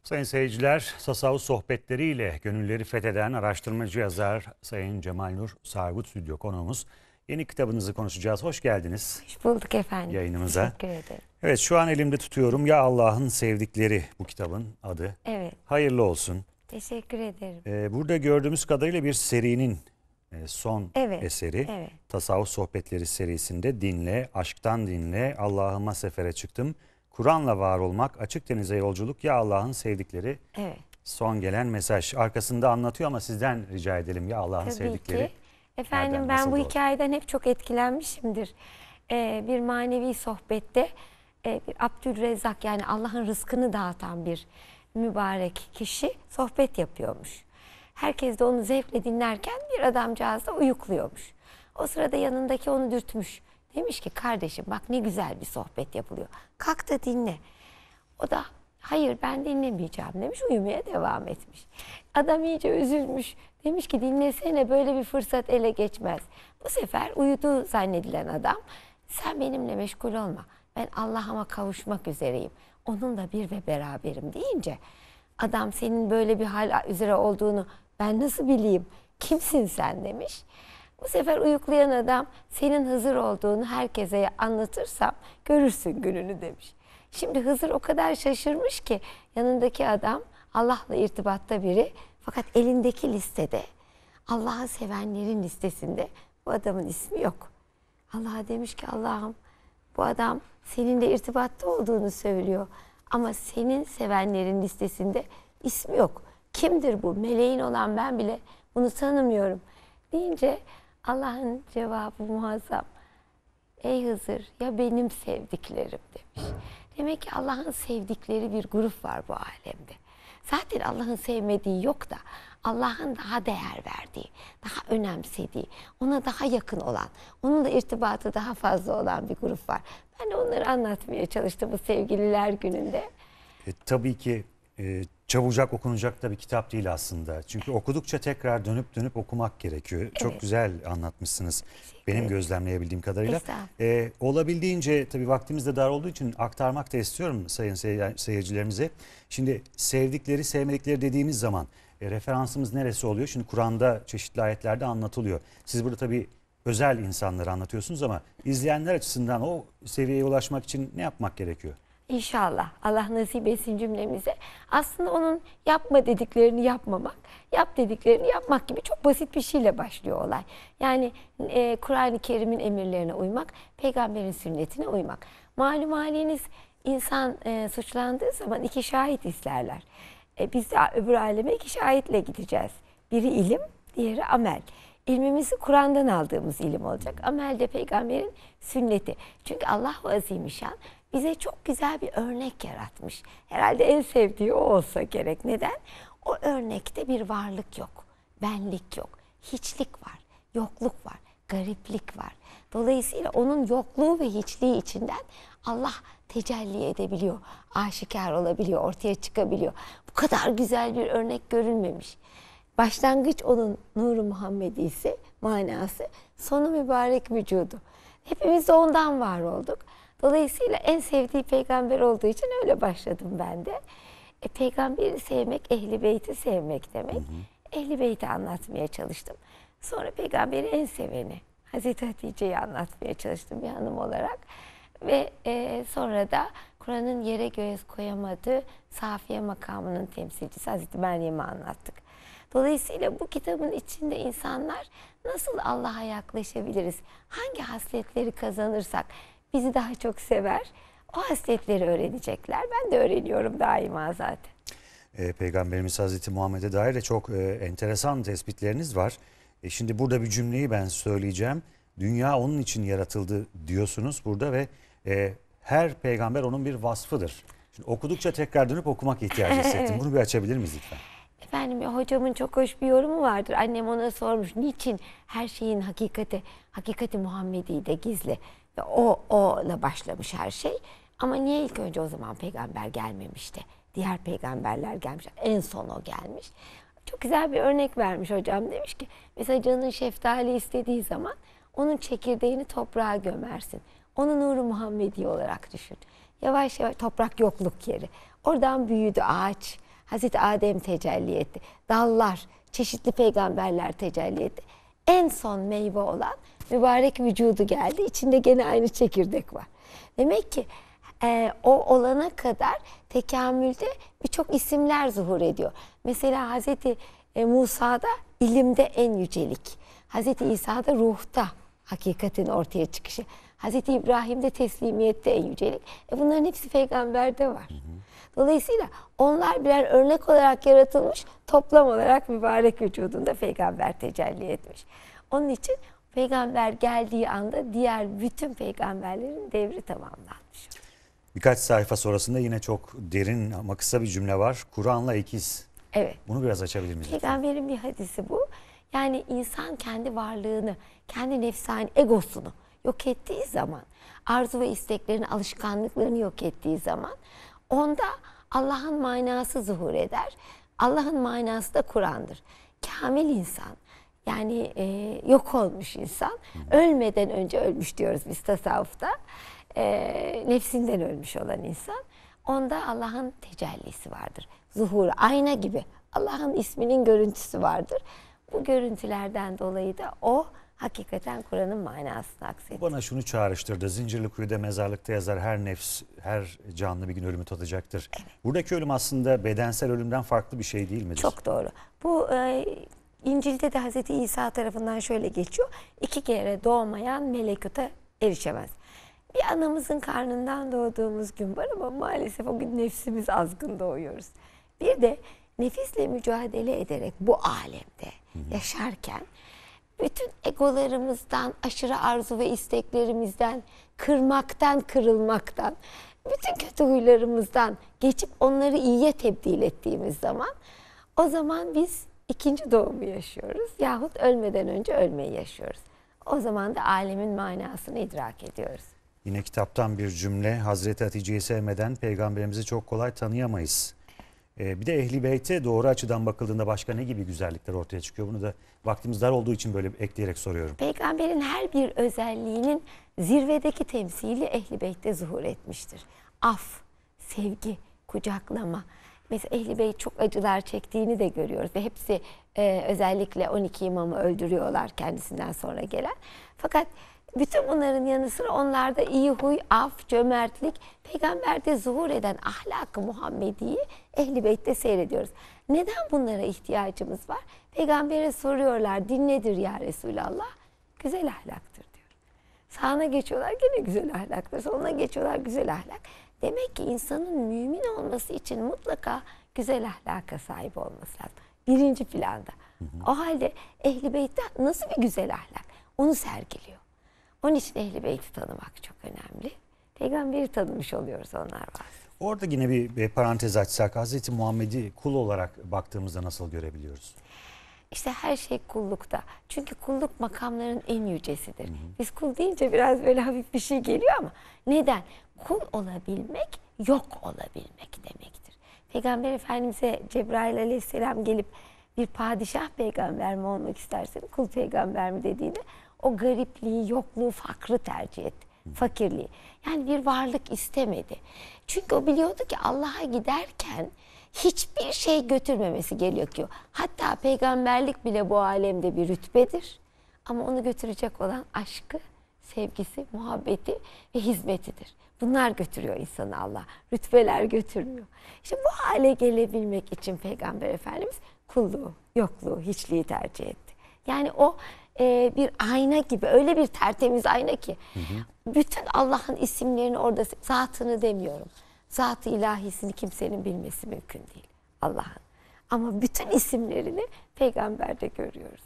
Sayın seyirciler, tasavvuf sohbetleriyle gönülleri fetheden araştırmacı yazar Sayın Cemal Nur Sargut stüdyo konuğumuz. Yeni kitabınızı konuşacağız. Hoş geldiniz. Hoş bulduk efendim. Yayınımıza. Teşekkür ederim. Evet, şu an elimde tutuyorum. Ya Allah'ın Sevdikleri bu kitabın adı. Evet. Hayırlı olsun. Teşekkür ederim. Burada gördüğümüz kadarıyla bir serinin son Evet, eseri. evet. Tasavvuf Sohbetleri serisinde Dinle, Aşktan Dinle, Allah'ıma Sefere Çıktım. Kur'an'la var olmak, açık denize yolculuk, ya Allah'ın sevdikleri. Evet. Son gelen mesaj. Arkasında anlatıyor ama sizden rica edelim, ya Allah'ın Tabii sevdikleri. ki. Efendim Nereden, ben nasıl bu doğdu? hikayeden hep çok etkilenmişimdir. Bir manevi sohbette bir Abdülrezzak, yani Allah'ın rızkını dağıtan bir mübarek kişi sohbet yapıyormuş. Herkes de onu zevkle dinlerken bir adamcağız da uyukluyormuş. O sırada yanındaki onu dürtmüş. Demiş ki, kardeşim bak ne güzel bir sohbet yapılıyor. Kalk da dinle. O da hayır ben dinlemeyeceğim demiş, uyumaya devam etmiş. Adam iyice üzülmüş. Demiş ki dinlesene, böyle bir fırsat ele geçmez. Bu sefer uyuduğu zannedilen adam, sen benimle meşgul olma. Ben Allah'ıma kavuşmak üzereyim. Onunla bir ve beraberim deyince adam, senin böyle bir hal üzere olduğunu ben nasıl bileyim? Kimsin sen demiş. Bu sefer uyuklayan adam, senin Hızır olduğunu herkese anlatırsam görürsün gününü demiş. Şimdi Hızır o kadar şaşırmış ki yanındaki adam Allah'la irtibatta biri, fakat elindeki listede, Allah'ı sevenlerin listesinde bu adamın ismi yok. Allah'a demiş ki, Allah'ım bu adam seninle irtibatta olduğunu söylüyor ama senin sevenlerin listesinde ismi yok. Kimdir bu? Meleğin olan ben bile bunu tanımıyorum deyince Allah'ın cevabı muazzam. Ey Hızır, ya benim sevdiklerim demiş. Demek ki Allah'ın sevdikleri bir grup var bu alemde. Zaten Allah'ın sevmediği yok da Allah'ın daha değer verdiği, daha önemsediği, ona daha yakın olan, onunla irtibatı daha fazla olan bir grup var. Ben de onları anlatmaya çalıştım bu sevgililer gününde. Tabii ki çabucak okunacak da bir kitap değil aslında. Çünkü okudukça tekrar dönüp dönüp okumak gerekiyor. Çok güzel anlatmışsınız benim gözlemleyebildiğim kadarıyla. Olabildiğince tabii vaktimiz de dar olduğu için aktarmak da istiyorum sayın seyircilerimize. Şimdi sevdikleri, sevmedikleri dediğimiz zaman referansımız neresi oluyor? Şimdi Kur'an'da çeşitli ayetlerde anlatılıyor. Siz burada tabii özel insanları anlatıyorsunuz ama izleyenler açısından o seviyeye ulaşmak için ne yapmak gerekiyor? İnşallah Allah nasip etsin cümlemize. Aslında onun yapma dediklerini yapmamak, yap dediklerini yapmak gibi çok basit bir şeyle başlıyor olay. Yani Kur'an-ı Kerim'in emirlerine uymak, peygamberin sünnetine uymak. Malum haliniz, insan suçlandığı zaman iki şahit isterler. Biz de öbür aleme iki şahitle gideceğiz. Biri ilim, diğeri amel. İlmimizi Kur'an'dan aldığımız ilim olacak. Amel de peygamberin sünneti. Çünkü Allah-u Azimüşşan bize çok güzel bir örnek yaratmış. Herhalde en sevdiği o olsa gerek. Neden? O örnekte bir varlık yok, benlik yok, hiçlik var, yokluk var, gariplik var. Dolayısıyla onun yokluğu ve hiçliği içinden Allah tecelli edebiliyor, aşikar olabiliyor, ortaya çıkabiliyor. Bu kadar güzel bir örnek görülmemiş. Başlangıç onun nuru Muhammedisi, manası, sonu mübarek vücudu. Hepimiz de ondan var olduk. Dolayısıyla en sevdiği peygamber olduğu için öyle başladım ben de. Peygamberi sevmek, Ehl-i Beyt'i sevmek demek. Ehl-i Beyt'i anlatmaya çalıştım. Sonra peygamberi en seveni, Hazreti Hatice'yi anlatmaya çalıştım bir hanım olarak. Ve sonra da Kur'an'ın yere göğe koyamadığı Safiye makamının temsilcisi Hazreti Meryem'i anlattık. Dolayısıyla bu kitabın içinde insanlar nasıl Allah'a yaklaşabiliriz, hangi hasletleri kazanırsak bizi daha çok sever, o hasletleri öğrenecekler. Ben de öğreniyorum daima zaten. Peygamberimiz Hazreti Muhammed'e dair de çok enteresan tespitleriniz var. Şimdi burada bir cümleyi ben söyleyeceğim. Dünya onun için yaratıldı diyorsunuz burada ve her peygamber onun bir vasfıdır. Şimdi okudukça tekrar dönüp okumak ihtiyacı hissettim. Bunu bir açabilir miyiz lütfen? Efendim, hocamın çok hoş bir yorumu vardır. Annem ona sormuş, niçin her şeyin hakikati Muhammedi de gizli? Ve o'la başlamış her şey. Ama niye ilk önce o zaman peygamber gelmemişti? Diğer peygamberler gelmiş. En son o gelmiş. Çok güzel bir örnek vermiş hocam. Demiş ki mesela canın şeftali istediği zaman onun çekirdeğini toprağa gömersin. Onu nuru Muhammedi olarak düşün. Yavaş yavaş, toprak yokluk yeri. Oradan büyüdü ağaç. Hazreti Adem tecelli etti. Dallar, çeşitli peygamberler tecelli etti. En son meyve olan mübarek vücudu geldi. İçinde gene aynı çekirdek var. Demek ki o olana kadar tekamülde birçok isimler zuhur ediyor. Mesela Hazreti Musa'da ilimde en yücelik. Hazreti İsa'da ruhta hakikatin ortaya çıkışı. Hazreti İbrahim'de teslimiyette en yücelik. Bunların hepsi peygamberde var. Dolayısıyla onlar birer örnek olarak yaratılmış, toplam olarak mübarek vücudunda peygamber tecelli etmiş. Onun için peygamber geldiği anda diğer bütün peygamberlerin devri tamamlanmış. Birkaç sayfa sonrasında yine çok derin ama kısa bir cümle var. Kur'an'la ikiz. Evet. Bunu biraz açabilir miyiz? Peygamberin bir hadisi bu. Yani insan kendi varlığını, kendi nefsani egosunu yok ettiği zaman, arzu ve isteklerini, alışkanlıklarını yok ettiği zaman onda Allah'ın manası zuhur eder. Allah'ın manası da Kur'an'dır. Kamil insan, yani yok olmuş insan, ölmeden önce ölmüş diyoruz biz tasavvufta. Nefsinden ölmüş olan insan, onda Allah'ın tecellisi vardır. Zuhuru, ayna gibi Allah'ın isminin görüntüsü vardır. Bu görüntülerden dolayı da o hakikaten Kur'an'ın manasını aksettir. Bana şunu çağrıştırdı. Zincirlikuyu'da mezarlıkta yazar, her nefs, her canlı bir gün ölümü tadacaktır. Evet. Buradaki ölüm aslında bedensel ölümden farklı bir şey değil midir? Çok doğru. Bu İncil'de de Hazreti İsa tarafından şöyle geçiyor. 2 kere doğmayan melekuta erişemez. Bir anamızın karnından doğduğumuz gün var ama maalesef o gün nefsimiz azgın doğuyoruz. Bir de nefisle mücadele ederek bu alemde yaşarken bütün egolarımızdan, aşırı arzu ve isteklerimizden, kırmaktan, kırılmaktan, bütün kötü huylarımızdan geçip onları iyiye tebdil ettiğimiz zaman, o zaman biz ikinci doğumu yaşıyoruz yahut ölmeden önce ölmeyi yaşıyoruz. O zaman da alemin manasını idrak ediyoruz. Yine kitaptan bir cümle. Hazreti Hatice'yi sevmeden peygamberimizi çok kolay tanıyamayız. Bir de Ehl-i Beyt'e doğru açıdan bakıldığında başka ne gibi güzellikler ortaya çıkıyor? Bunu da vaktimiz dar olduğu için böyle ekleyerek soruyorum. Peygamberin her bir özelliğinin zirvedeki temsili Ehl-i Beyt'te zuhur etmiştir. Af, sevgi, kucaklama. Mesela Ehl-i Beyt çok acılar çektiğini de görüyoruz ve hepsi özellikle 12 imamı öldürüyorlar kendisinden sonra gelen. Fakat bütün bunların yanı sıra onlarda iyi huy, af, cömertlik, peygamberde zuhur eden ahlak-ı Muhammedi'yi Ehl-i Beyt'te seyrediyoruz. Neden bunlara ihtiyacımız var? Peygambere soruyorlar, din nedir ya Resulallah? Güzel ahlaktır diyor. Sağına geçiyorlar, gene güzel ahlaktır. Soluna geçiyorlar, güzel ahlak. Demek ki insanın mümin olması için mutlaka güzel ahlaka sahip olması lazım. Birinci planda. O halde Ehl-i Beyt'te nasıl bir güzel ahlak? Onu sergiliyor. Onun için Ehl-i Beyt'i tanımak çok önemli. Peygamberi tanımış oluyoruz onlar vasıtasıyla. Orada yine bir parantez açsak, Hazreti Muhammed'i kul olarak baktığımızda nasıl görebiliyoruz? İşte her şey kullukta. Çünkü kulluk makamların en yücesidir. Biz kul deyince biraz böyle hafif bir şey geliyor ama neden? Kul olabilmek, yok olabilmek demektir. Peygamber Efendimiz'e Cebrail Aleyhisselam gelip bir padişah peygamber mi olmak istersin, kul peygamber mi dediğinde o garipliği, yokluğu, fakrı tercih etti. Fakirliği. Yani bir varlık istemedi. Çünkü o biliyordu ki Allah'a giderken hiçbir şey götürmemesi gerekiyor. Hatta peygamberlik bile bu alemde bir rütbedir. Ama onu götürecek olan aşkı, sevgisi, muhabbeti ve hizmetidir. Bunlar götürüyor insanı Allah. Rütbeler götürmüyor. İşte bu hale gelebilmek için Peygamber Efendimiz kulluğu, yokluğu, hiçliği tercih etti. Yani o bir ayna gibi, öyle bir tertemiz ayna ki bütün Allah'ın isimlerini orada, zatını demiyorum. Zat-ı ilahisini kimsenin bilmesi mümkün değil Allah'ın. Ama bütün isimlerini peygamberde görüyoruz.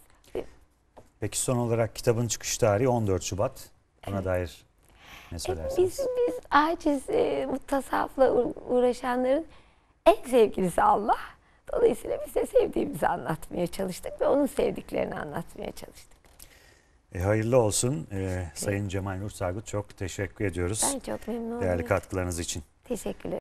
Peki son olarak kitabın çıkış tarihi 14 Şubat. Buna dair ne söylersiniz? Biz aciz, tasavvufla uğraşanların en sevgilisi Allah. Dolayısıyla biz de sevdiğimizi anlatmaya çalıştık ve onun sevdiklerini anlatmaya çalıştık. Hayırlı olsun. Sayın Cemal Nur Sargut, çok teşekkür ediyoruz. Ben çok memnun oldum. Değerli katkılarınız için. Teşekkürler.